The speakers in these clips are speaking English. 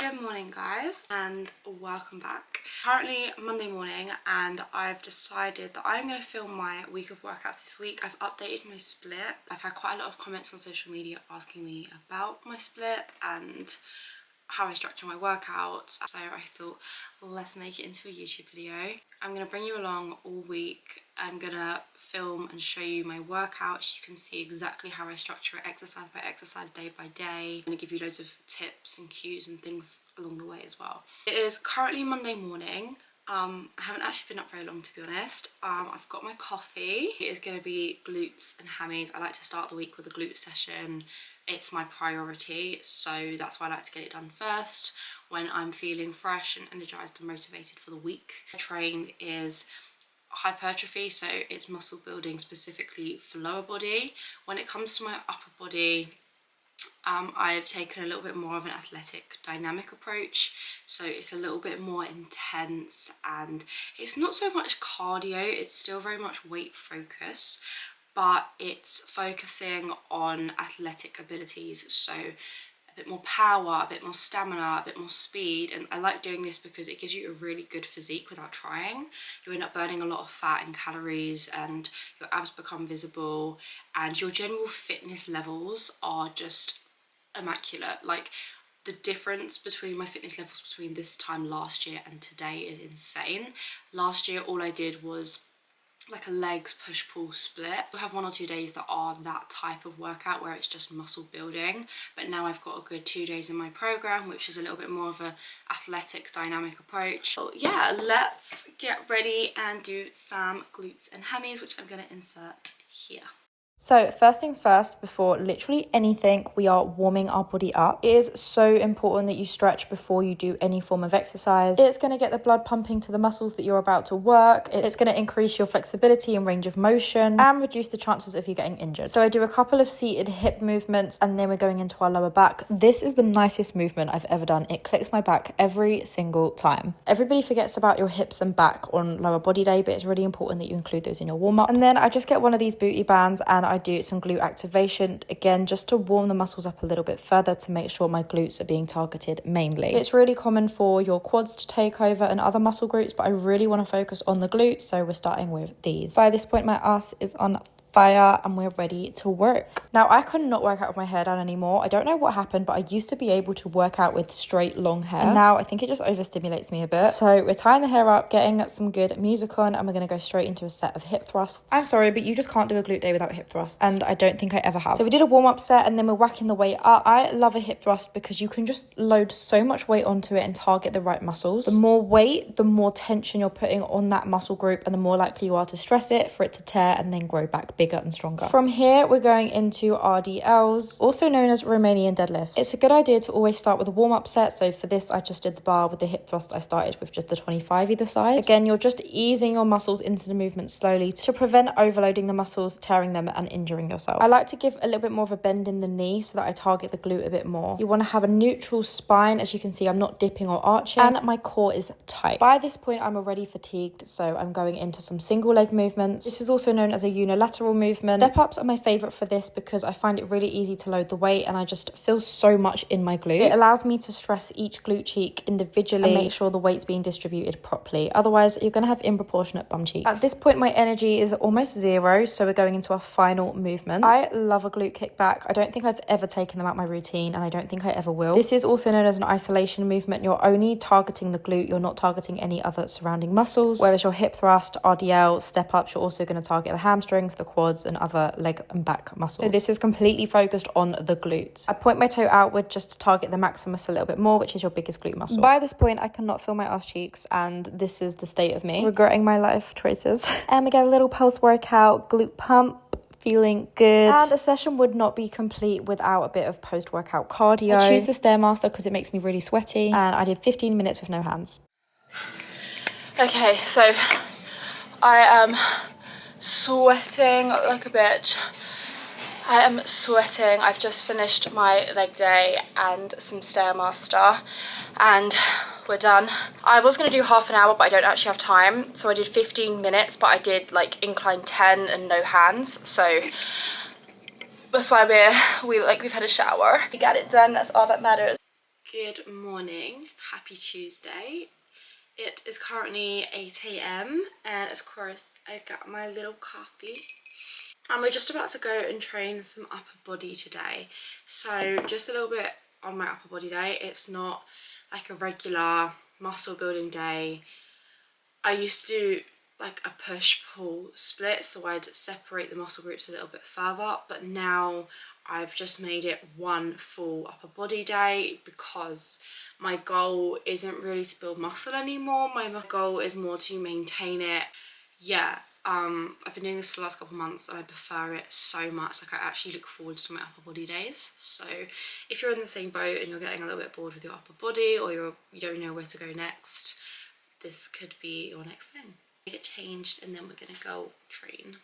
Good morning guys and welcome back. Currently Monday morning and I've decided that I'm going to film my week of workouts this week. I've updated my split. I've had quite a lot of comments on social media asking me about my split and how I structure my workouts, so I thought let's make it into a YouTube video. I'm going to bring you along all week. I'm going to film and show you my workouts. You can see exactly how I structure it exercise by exercise, day by day. I'm going to give you loads of tips and cues and things along the way as well. It is currently Monday morning. I haven't actually been up very long, to be honest. I've got my coffee. It is going to be glutes and hammies. I like to start the week with a glute session. It's my priority, so that's why I like to get it done first when I'm feeling fresh and energized and motivated for the week. My train is hypertrophy, so it's muscle building specifically for lower body. When it comes to my upper body, I've taken a little bit more of an athletic dynamic approach, so it's a little bit more intense and it's not so much cardio, it's still very much weight focus, but it's focusing on athletic abilities, so a bit more power, a bit more stamina, a bit more speed. And I like doing this because it gives you a really good physique without trying. You end up burning a lot of fat and calories and your abs become visible and your general fitness levels are just immaculate. Like, the difference between my fitness levels between this time last year and today is insane. Last year all I did was like a legs push-pull split. We'll have 1 or 2 days that are that type of workout where it's just muscle building, but now I've got a good 2 days in my program which is a little bit more of a athletic dynamic approach. So yeah, let's get ready and do some glutes and hammies, which I'm going to insert here. So first things first, before literally anything, we are warming our body up. It is so important that you stretch before you do any form of exercise. It's going to get the blood pumping to the muscles that you're about to work. It's going to increase your flexibility and range of motion and reduce the chances of you getting injured. So I do a couple of seated hip movements and then we're going into our lower back. This is the nicest movement I've ever done. It clicks my back every single time. Everybody forgets about your hips and back on lower body day, but it's really important that you include those in your warm up. And then I just get one of these booty bands and I do some glute activation, again, just to warm the muscles up a little bit further to make sure my glutes are being targeted mainly. It's really common for your quads to take over and other muscle groups, but I really want to focus on the glutes, so we're starting with these. By this point, my ass is on fire and we're ready to work. Now, I could not work out with my hair down anymore. I don't know what happened, but I used to be able to work out with straight long hair, and now I think it just overstimulates me a bit. So we're tying the hair up, getting some good music on, and we're going to go straight into a set of hip thrusts. I'm sorry, but you just can't do a glute day without hip thrusts, and I don't think I ever have. So we did a warm-up set and then we're whacking the weight up. I love a hip thrust because you can just load so much weight onto it and target the right muscles. The more weight, the more tension you're putting on that muscle group and the more likely you are to stress it, for it to tear and then grow back bigger and stronger. From here, we're going into RDLs, also known as Romanian deadlifts. It's a good idea to always start with a warm-up set. So for this, I just did the bar. With the hip thrust, I started with just the 25 either side. Again, you're just easing your muscles into the movement slowly to prevent overloading the muscles, tearing them and injuring yourself. I like to give a little bit more of a bend in the knee so that I target the glute a bit more. You want to have a neutral spine. As you can see, I'm not dipping or arching, and my core is tight. By this point, I'm already fatigued, so I'm going into some single leg movements. This is also known as a unilateral movement. Step ups are my favorite for this because I find it really easy to load the weight and I just feel so much in my glute. It allows me to stress each glute cheek individually and make sure the weight's being distributed properly. Otherwise, you're going to have improportionate bum cheeks. At this point, my energy is almost zero, so we're going into our final movement. I love a glute kickback. I don't think I've ever taken them out my routine, and I don't think I ever will. This is also known as an isolation movement. You're only targeting the glute. You're not targeting any other surrounding muscles. Whereas your hip thrust, RDL, step ups, you're also going to target the hamstrings, the quads, and other leg and back muscles. So this is completely focused on the glutes. I point my toe outward just to target the maximus a little bit more, which is your biggest glute muscle. By this point, I cannot feel my ass cheeks, and this is the state of me. Regretting my life choices. And we get a little post workout glute pump. Feeling good. And a session would not be complete without a bit of post-workout cardio. I choose the Stairmaster because it makes me really sweaty, and I did 15 minutes with no hands. Okay, so I am sweating like a bitch. I am sweating. I've just finished my leg day and some Stairmaster and we're done. I was going to do half an hour, but I don't actually have time, so I did 15 minutes, but I did like incline 10 and no hands, so that's why we've had a shower. We got it done, that's all that matters. Good morning, happy Tuesday. It is currently 8 a.m. and of course I've got my little coffee. And we're just about to go and train some upper body today. So just a little bit on my upper body day. It's not like a regular muscle building day. I used to do like a push-pull split, so I'd separate the muscle groups a little bit further, but now I've just made it one full upper body day because my goal isn't really to build muscle anymore. My goal is more to maintain it. Yeah, I've been doing this for the last couple of months and I prefer it so much. Like, I actually look forward to my upper body days. So if you're in the same boat and you're getting a little bit bored with your upper body, or you don't know where to go next, this could be your next thing. Get changed and then we're gonna go train.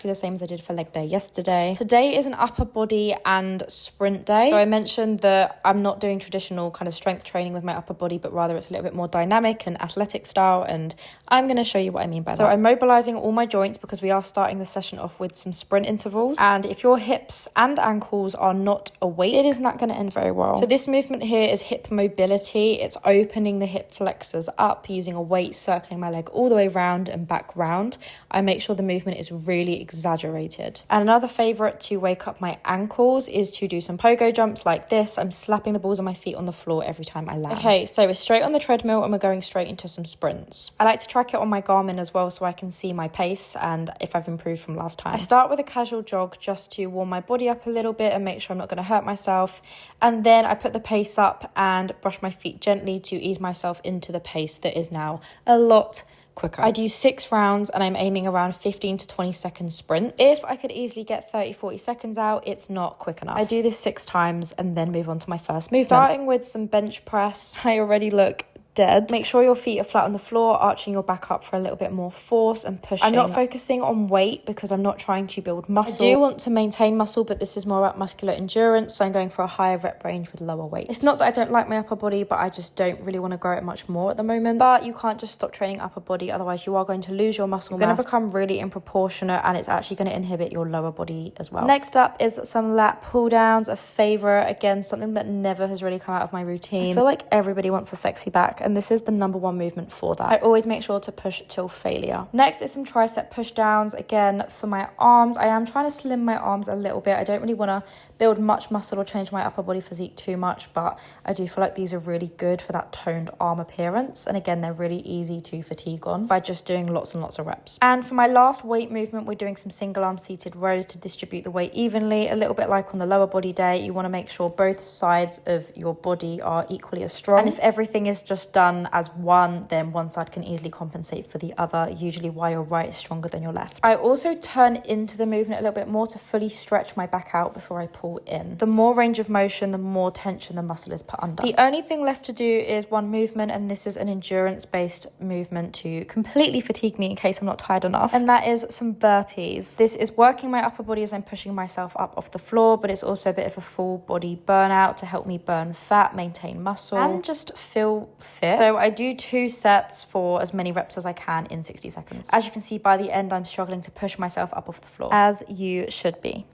The same as I did for leg day yesterday. Today is an upper body and sprint day. So I mentioned that I'm not doing traditional kind of strength training with my upper body, but rather it's a little bit more dynamic and athletic style, and I'm going to show you what I mean by that. So I'm mobilizing all my joints because we are starting the session off with some sprint intervals, and if your hips and ankles are not a weight, it is not going to end very well. So this movement here is hip mobility. It's opening the hip flexors up using a weight, circling my leg all the way round and back round. I make sure the movement is really exaggerated. And another favorite to wake up my ankles is to do some pogo jumps like this. I'm slapping the balls of my feet on the floor every time I land. Okay, so we're straight on the treadmill and we're going straight into some sprints. I like to track it on my Garmin as well so I can see my pace and if I've improved from last time. I start with a casual jog just to warm my body up a little bit and make sure I'm not going to hurt myself. And then I put the pace up and brush my feet gently to ease myself into the pace that is now a lot quicker. I do 6 rounds and I'm aiming around 15 to 20 second sprints. If I could easily get 30-40 seconds out, it's not quick enough. I do this 6 times and then move on to my first movement. Starting with some bench press. I already look dead. Make sure your feet are flat on the floor, arching your back up for a little bit more force and pushing. I'm not focusing on weight because I'm not trying to build muscle. I do want to maintain muscle, but this is more about muscular endurance, so I'm going for a higher rep range with lower weight. It's not that I don't like my upper body, but I just don't really want to grow it much more at the moment. But you can't just stop training upper body, otherwise you are going to lose your muscle mass. You're going to become really improportionate and it's actually going to inhibit your lower body as well. Next up is some lat pull downs, a favorite. Again, something that never has really come out of my routine. I feel like everybody wants a sexy back, and this is the number one movement for that. I always make sure to push till failure. Next is some tricep push downs. Again, for my arms, I am trying to slim my arms a little bit. I don't really want to build much muscle or change my upper body physique too much, but I do feel like these are really good for that toned arm appearance. And again, they're really easy to fatigue on by just doing lots and lots of reps. And for my last weight movement, we're doing some single arm seated rows to distribute the weight evenly. A little bit like on the lower body day, you want to make sure both sides of your body are equally as strong. And if everything is just done as one, then one side can easily compensate for the other, usually why your right is stronger than your left. I also turn into the movement a little bit more to fully stretch my back out before I pull in. The more range of motion, the more tension the muscle is put under. The only thing left to do is one movement, and this is an endurance-based movement to completely fatigue me in case I'm not tired enough, and that is some burpees. This is working my upper body as I'm pushing myself up off the floor, but it's also a bit of a full body burnout to help me burn fat, maintain muscle, and just feel fit. So I do 2 sets for as many reps as I can in 60 seconds. As you can see, by the end, I'm struggling to push myself up off the floor, as you should be.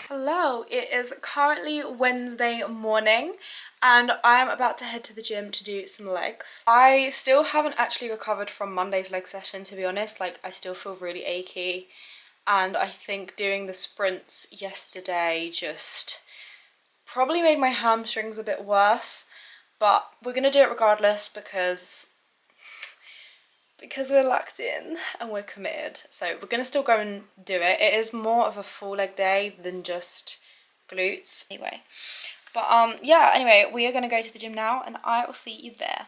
Hello, it is currently Wednesday morning and I am about to head to the gym to do some legs. I still haven't actually recovered from Monday's leg session, to be honest. Like, I still feel really achy. And I think doing the sprints yesterday just probably made my hamstrings a bit worse. But we're going to do it regardless because we're locked in and we're committed. So we're going to still go and do it. It is more of a full leg day than just glutes. Anyway, but yeah, anyway, we are going to go to the gym now and I will see you there.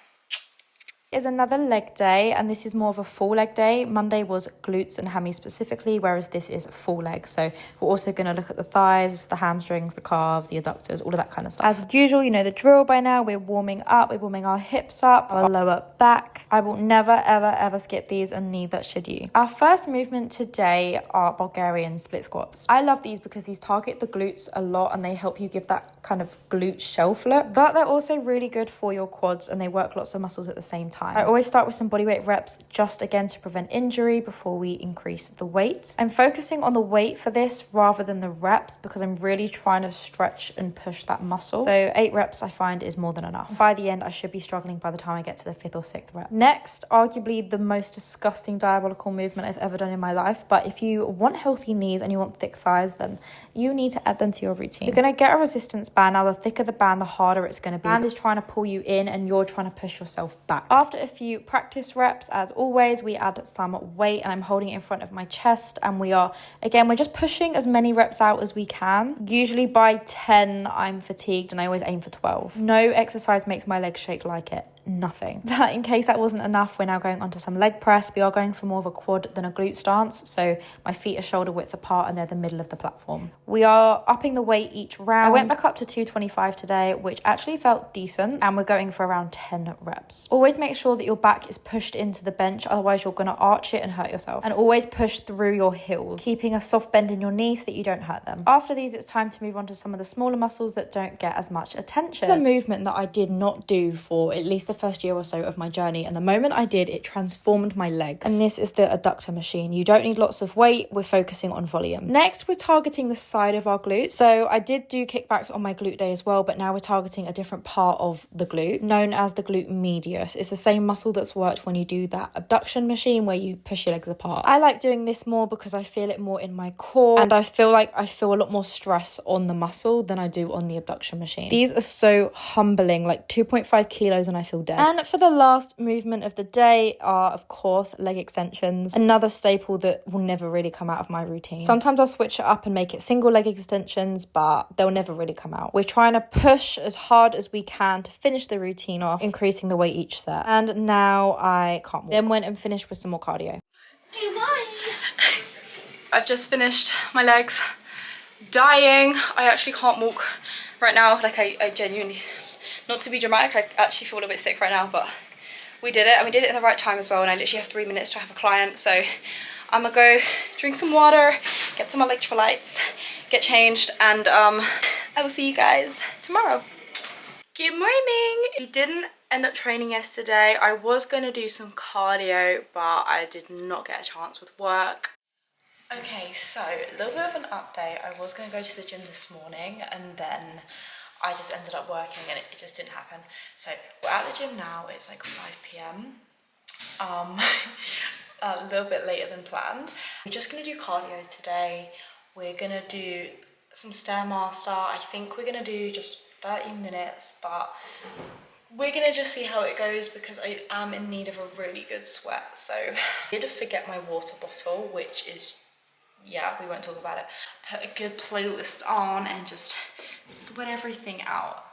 Is another leg day, and this is more of a full leg day. Monday was glutes and hammies specifically, whereas this is full leg. So we're also going to look at the thighs, the hamstrings, the calves, the adductors, all of that kind of stuff. As usual, you know the drill by now. We're warming up. We're warming our hips up, our lower back. I will never, ever, ever skip these, and neither should you. Our first movement today are Bulgarian split squats. I love these because these target the glutes a lot, and they help you give that kind of glute shelf look. But they're also really good for your quads, and they work lots of muscles at the same time. time. I always start with some bodyweight reps just again to prevent injury before we increase the weight. I'm focusing on the weight for this rather than the reps because I'm really trying to stretch and push that muscle. So 8 reps I find is more than enough. By the end, I should be struggling by the time I get to the 5th or 6th rep. Next, arguably the most disgusting diabolical movement I've ever done in my life. But if you want healthy knees and you want thick thighs, then you need to add them to your routine. You're going to get a resistance band. Now, the thicker the band, the harder it's going to be. The band is trying to pull you in and you're trying to push yourself back. After a few practice reps, as always, we add some weight and I'm holding it in front of my chest. And we're just pushing as many reps out as we can. Usually by 10, I'm fatigued and I always aim for 12. No exercise makes my legs shake like it. Nothing. But in case that wasn't enough, we're now going on to some leg press. We are going for more of a quad than a glute stance. So my feet are shoulder width apart and they're the middle of the platform. We are upping the weight each round. I went back up to 225 today, which actually felt decent. And we're going for around 10 reps. Always make sure that your back is pushed into the bench. Otherwise you're going to arch it and hurt yourself. And always push through your heels, keeping a soft bend in your knees so that you don't hurt them. After these, it's time to move on to some of the smaller muscles that don't get as much attention. It's a movement that I did not do for at least the first year or so of my journey, and the moment I did, it transformed my legs. And this is the adductor machine. You don't need lots of weight, we're focusing on volume. Next, we're targeting the side of our glutes. So I did do kickbacks on my glute day as well, but now we're targeting a different part of the glute, known as the glute medius. It's the same muscle that's worked when you do that abduction machine where you push your legs apart. I like doing this more because I feel it more in my core, and I feel like I feel a lot more stress on the muscle than I do on the abduction machine. These are so humbling, like 2.5 kilos and I feel dead. And for the last movement of the day are, of course, leg extensions. Another staple that will never really come out of my routine. Sometimes I'll switch it up and make it single leg extensions, but they'll never really come out. We're trying to push as hard as we can to finish the routine off, increasing the weight each set. And now I can't walk. Then went and finished with some more cardio. Do you mind? I've just finished my legs. Dying. I actually can't walk right now. Like I genuinely, not to be dramatic, I actually feel a bit sick right now, but we did it, and we did it in the right time as well, and I literally have 3 minutes to have a client, so I'm gonna go drink some water, get some electrolytes, get changed, and I will see you guys tomorrow. Good morning! We didn't end up training yesterday. I was gonna do some cardio, but I did not get a chance with work. Okay, so a little bit of an update. I was going to go to the gym this morning and then I just ended up working and it just didn't happen. So we're at the gym now, it's like 5 p.m. A little bit later than planned. We're just going to do cardio today. We're going to do some Stairmaster. I think we're going to do just 30 minutes, but we're going to just see how it goes because I am in need of a really good sweat. So I did forget my water bottle, which is, yeah, we won't talk about it. Put a good playlist on and just sweat everything out.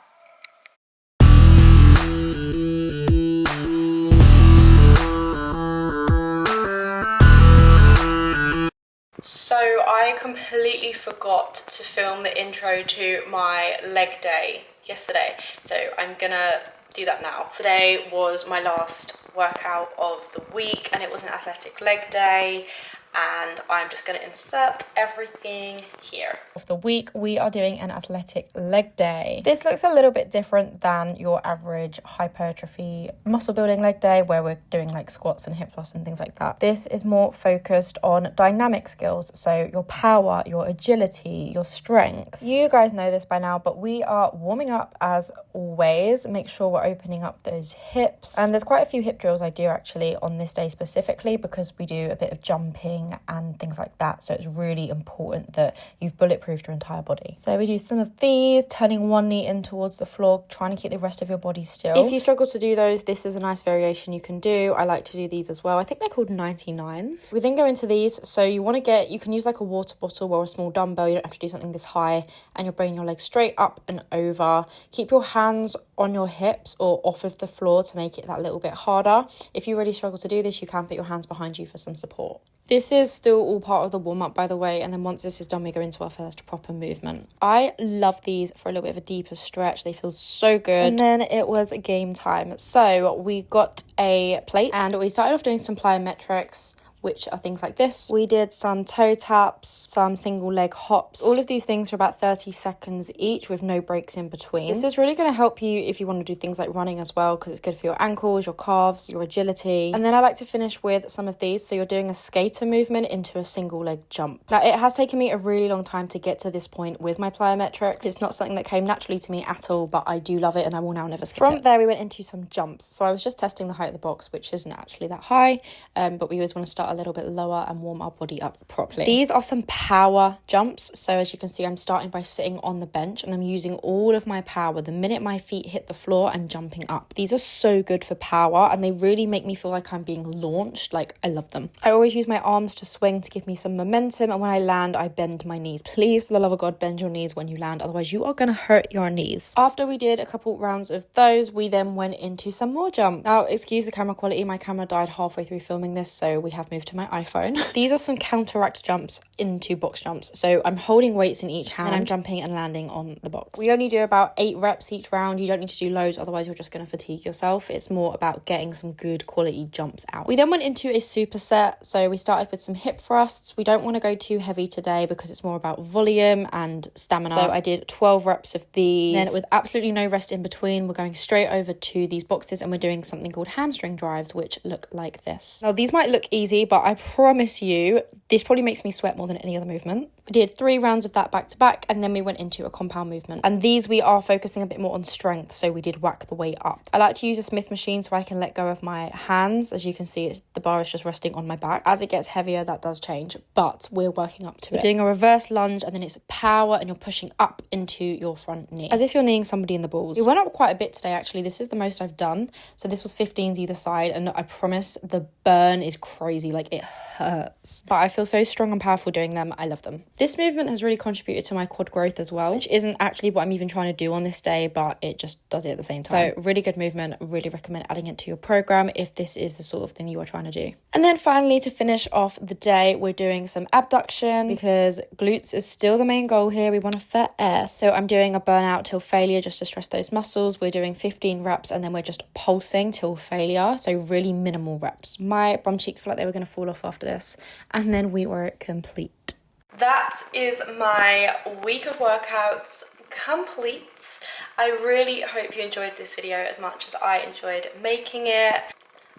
So I completely forgot to film the intro to my leg day yesterday. So I'm gonna do that now. Today was my last workout of the week and it was an athletic leg day. And I'm just going to insert everything here. Of the week, we are doing an athletic leg day. This looks a little bit different than your average hypertrophy muscle building leg day where we're doing like squats and hip thrusts and things like that. This is more focused on dynamic skills. So your power, your agility, your strength. You guys know this by now, but we are warming up as always. Make sure we're opening up those hips. And there's quite a few hip drills I do actually on this day specifically because we do a bit of jumping and things like that, so it's really important that you've bulletproofed your entire body. So we do some of these, turning one knee in towards the floor, trying to keep the rest of your body still. If you struggle to do those, this is a nice variation you can do. I like to do these as well. I think they're called 99s. We then go into these, so you can use like a water bottle or a small dumbbell. You don't have to do something this high, and you're bringing your legs straight up and over. Keep your hands on your hips or off of the floor to make it that little bit harder. If you really struggle to do this, you can put your hands behind you for some support. This is still all part of the warm-up, by the way, and then once this is done, we go into our first proper movement. I love these for a little bit of a deeper stretch. They feel so good. And then it was game time. So we got a plate and we started off doing some plyometrics which are things like this. We did some toe taps, some single leg hops. All of these things for about 30 seconds each with no breaks in between. This is really going to help you if you want to do things like running as well, because it's good for your ankles, your calves, your agility. And then I like to finish with some of these. So you're doing a skater movement into a single leg jump. Now, it has taken me a really long time to get to this point with my plyometrics. It's not something that came naturally to me at all, but I do love it and I will now never skip it. From there, we went into some jumps. So I was just testing the height of the box, which isn't actually that high, but we always want to start a little bit lower and warm our body up properly. These are some power jumps. So as you can see, I'm starting by sitting on the bench and I'm using all of my power. The minute my feet hit the floor, I'm jumping up. These are so good for power and they really make me feel like I'm being launched. Like, I love them. I always use my arms to swing to give me some momentum, and when I land, I bend my knees. Please, for the love of God, bend your knees when you land, otherwise you are going to hurt your knees. After we did a couple rounds of those, we then went into some more jumps. Now, excuse the camera quality, my camera died halfway through filming this, so we have moved to my iPhone. These are some counteract jumps into box jumps. So I'm holding weights in each hand and I'm jumping and landing on the box. We only do about 8 reps each round. You don't need to do loads, otherwise you're just going to fatigue yourself. It's more about getting some good quality jumps out. We then went into a superset. So we started with some hip thrusts. We don't want to go too heavy today because it's more about volume and stamina. So I did 12 reps of these. Then with absolutely no rest in between, we're going straight over to these boxes and we're doing something called hamstring drives, which look like this. Now, these might look easy, but I promise you, this probably makes me sweat more than any other movement. We did 3 rounds of that back to back, and then we went into a compound movement. And these we are focusing a bit more on strength, so we did whack the weight up. I like to use a Smith machine so I can let go of my hands. As you can see, the bar is just resting on my back. As it gets heavier, that does change, but we're working up to it. We're doing a reverse lunge, and then it's power, and you're pushing up into your front knee, as if you're kneeing somebody in the balls. We went up quite a bit today, actually. This is the most I've done. So this was 15s either side, and I promise the burn is crazy. Like, it hurts. But I feel so strong and powerful doing them. I love them. This movement has really contributed to my quad growth as well, which isn't actually what I'm even trying to do on this day, but it just does it at the same time. So really good movement. Really recommend adding it to your program if this is the sort of thing you are trying to do. And then finally, to finish off the day, we're doing some abduction because glutes is still the main goal here. We want a fat ass. So I'm doing a burnout till failure just to stress those muscles. We're doing 15 reps and then we're just pulsing till failure. So really minimal reps. My bum cheeks feel like they were going to fall off after this, and then we were complete. That is my week of workouts complete. I really hope you enjoyed this video as much as I enjoyed making it.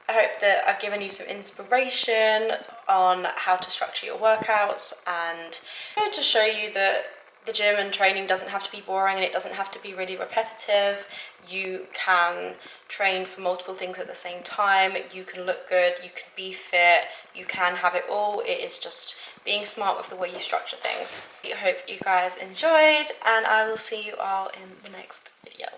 I hope that I've given you some inspiration on how to structure your workouts and to show you that the gym and training doesn't have to be boring and it doesn't have to be really repetitive. You can train for multiple things at the same time. You can look good, you can be fit, you can have it all. It is just being smart with the way you structure things. I hope you guys enjoyed, and I will see you all in the next video.